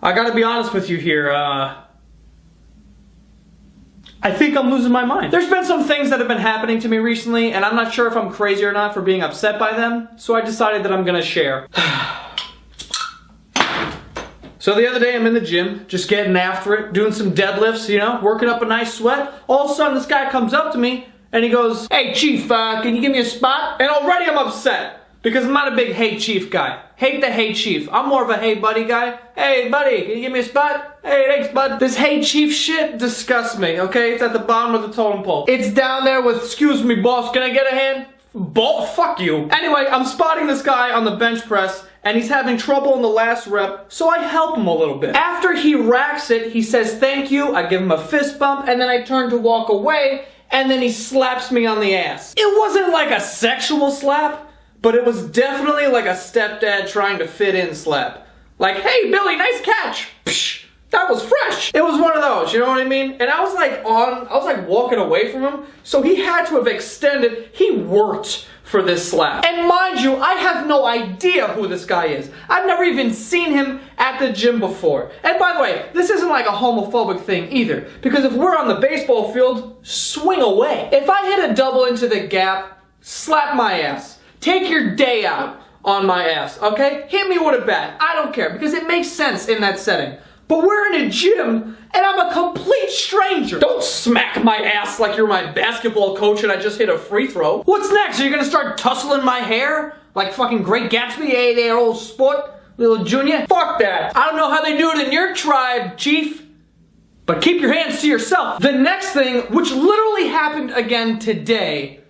I gotta be honest with you here, I think I'm losing my mind. There's been some things that have been happening to me recently, and I'm not sure if I'm crazy or not for being upset by them, so I decided that I'm gonna share. So the other day I'm in the gym, just getting after it, doing some deadlifts, you know, working up a nice sweat. All of a sudden this guy comes up to me and he goes, "Hey Chief, can you give me a spot?" And already I'm upset because I'm not a big "Hey Chief" guy. Hate the "Hey Chief." I'm more of a "Hey buddy" guy. "Hey buddy, can you give me a spot?" "Hey, thanks bud." This "Hey Chief" shit disgusts me, okay? It's at the bottom of the totem pole. It's down there with, "Excuse me boss, can I get a hand?" Fuck you. Anyway, I'm spotting this guy on the bench press and he's having trouble in the last rep, so I help him a little bit. After he racks it, he says thank you, I give him a fist bump, and then I turn to walk away, and then he slaps me on the ass. It wasn't like a sexual slap, but it was definitely like a stepdad trying to fit in slap. Like, "Hey Billy, nice catch." Psh, that was fresh. It was one of those, you know what I mean? And I was like walking away from him, so he had to have extended. He worked for this slap. And mind you, I have no idea who this guy is. I've never even seen him at the gym before. And by the way, this isn't like a homophobic thing either, because if we're on the baseball field, swing away. If I hit a double into the gap, slap my ass. Take your day out on my ass, okay? Hit me with a bat. I don't care, because it makes sense in that setting. But we're in a gym, and I'm a complete stranger. Don't smack my ass like you're my basketball coach and I just hit a free throw. What's next? Are you gonna start tussling my hair? Like fucking Great Gatsby? Hey there, old sport, little junior? Fuck that. I don't know how they do it in your tribe, Chief, but keep your hands to yourself. The next thing, which literally happened again today,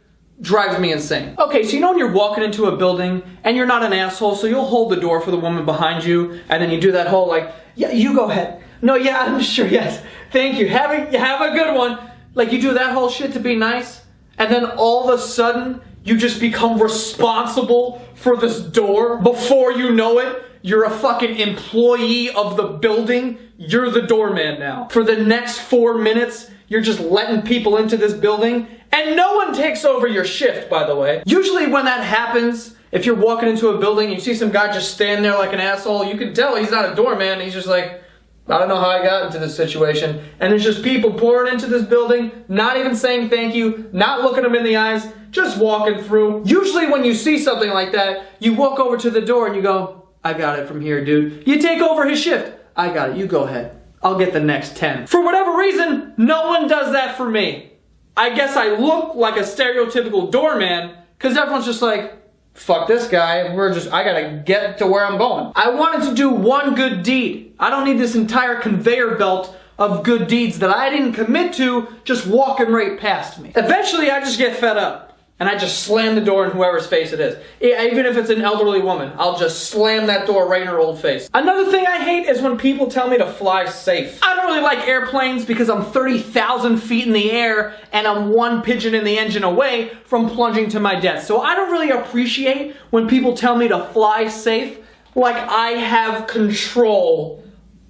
drives me insane. Okay, so you know when you're walking into a building and you're not an asshole, so you'll hold the door for the woman behind you, and then you do that whole like, "Yeah, you go ahead. No, yeah, I'm sure, yes. Thank you. Have a good one." Like you do that whole shit to be nice, and then all of a sudden you just become responsible for this door. Before you know it, you're a fucking employee of the building. You're the doorman now. For the next 4 minutes, you're just letting people into this building, and no one takes over your shift, by the way. Usually when that happens, if you're walking into a building and you see some guy just stand there like an asshole, you can tell he's not a doorman. He's just like, "I don't know how I got into this situation." And there's just people pouring into this building, not even saying thank you, not looking them in the eyes, just walking through. Usually when you see something like that, you walk over to the door and you go, "I got it from here, dude." You take over his shift. "I got it, you go ahead. I'll get the next 10. For whatever reason, no one does that for me. I guess I look like a stereotypical doorman, because everyone's just like, "Fuck this guy, I gotta get to where I'm going." I wanted to do one good deed. I don't need this entire conveyor belt of good deeds that I didn't commit to just walking right past me. Eventually I just get fed up and I just slam the door in whoever's face it is. Even if it's an elderly woman, I'll just slam that door right in her old face. Another thing I hate is when people tell me to fly safe. I don't really like airplanes because I'm 30,000 feet in the air and I'm one pigeon in the engine away from plunging to my death. So I don't really appreciate when people tell me to fly safe like I have control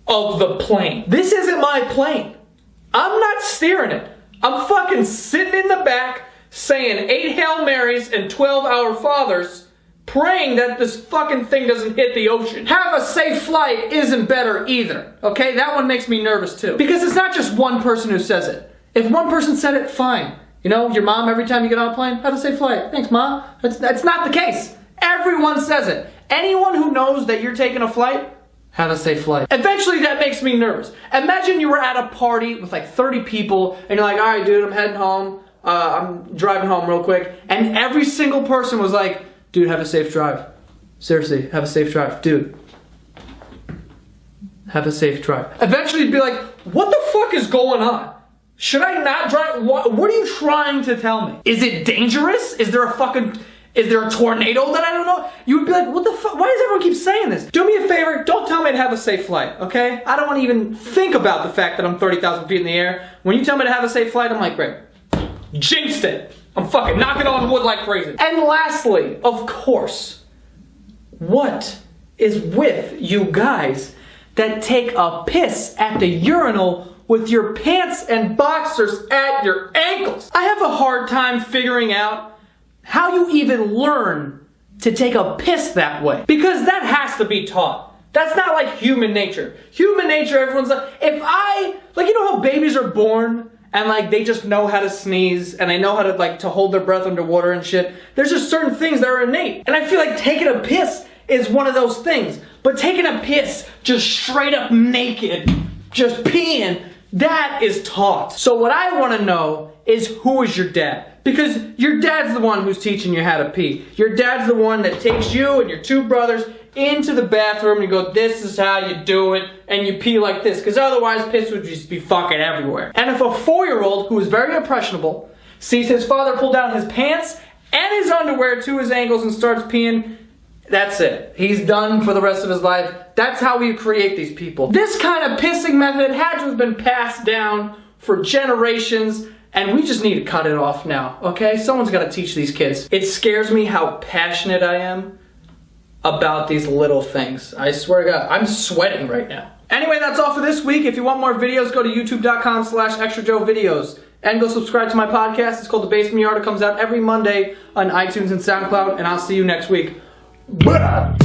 of the plane. This isn't my plane. I'm not steering it. I'm fucking sitting in the back saying 8 Hail Marys and 12 Our Fathers, praying that this fucking thing doesn't hit the ocean. Have a safe flight isn't better either, okay? That one makes me nervous too. Because it's not just one person who says it. If one person said it, fine. You know, your mom, every time you get on a plane, have a safe flight. Thanks, Mom. That's not the case. Everyone says it. Anyone who knows that you're taking a flight, have a safe flight. Eventually that makes me nervous. Imagine you were at a party with like 30 people and you're like, "All right, dude, I'm heading home. I'm driving home real quick." And every single person was like, "Dude, have a safe drive. Seriously, have a safe drive. Dude, have a safe drive." Eventually you'd be like, "What the fuck is going on? Should I not drive? What are you trying to tell me? Is it dangerous? Is there a tornado that I don't know?" You would be like, "What the fuck? Why does everyone keep saying this?" Do me a favor, don't tell me to have a safe flight, okay? I don't want to even think about the fact that I'm 30,000 feet in the air. When you tell me to have a safe flight, I'm like, great. Jinxed it. I'm fucking knocking on wood like crazy. And lastly, of course, what is with you guys that take a piss at the urinal with your pants and boxers at your ankles? I have a hard time figuring out how you even learn to take a piss that way, because that has to be taught. That's not like human nature. Human nature, everyone's like, you know how babies are born and like they just know how to sneeze and they know how to hold their breath underwater and shit. There's just certain things that are innate. And I feel like taking a piss is one of those things. But taking a piss just straight up naked, just peeing, that is taught. So what I want to know is, who is your dad? Because your dad's the one who's teaching you how to pee. Your dad's the one that takes you and your two brothers into the bathroom and you go, this is how you do it, and you pee like this, because otherwise piss would just be fucking everywhere. And if a 4-year-old who is very impressionable sees his father pull down his pants and his underwear to his ankles and starts peeing, that's it. He's done for the rest of his life. That's how we create these people. This kind of pissing method had to have been passed down for generations, and we just need to cut it off now, okay? Someone's got to teach these kids. It scares me how passionate I am about these little things. I swear to God, I'm sweating right now. Anyway, that's all for this week. If you want more videos, go to youtube.com/extrajoevideos and go subscribe to my podcast. It's called The Basement Yard. It comes out every Monday on iTunes and SoundCloud, and I'll see you next week. Bye.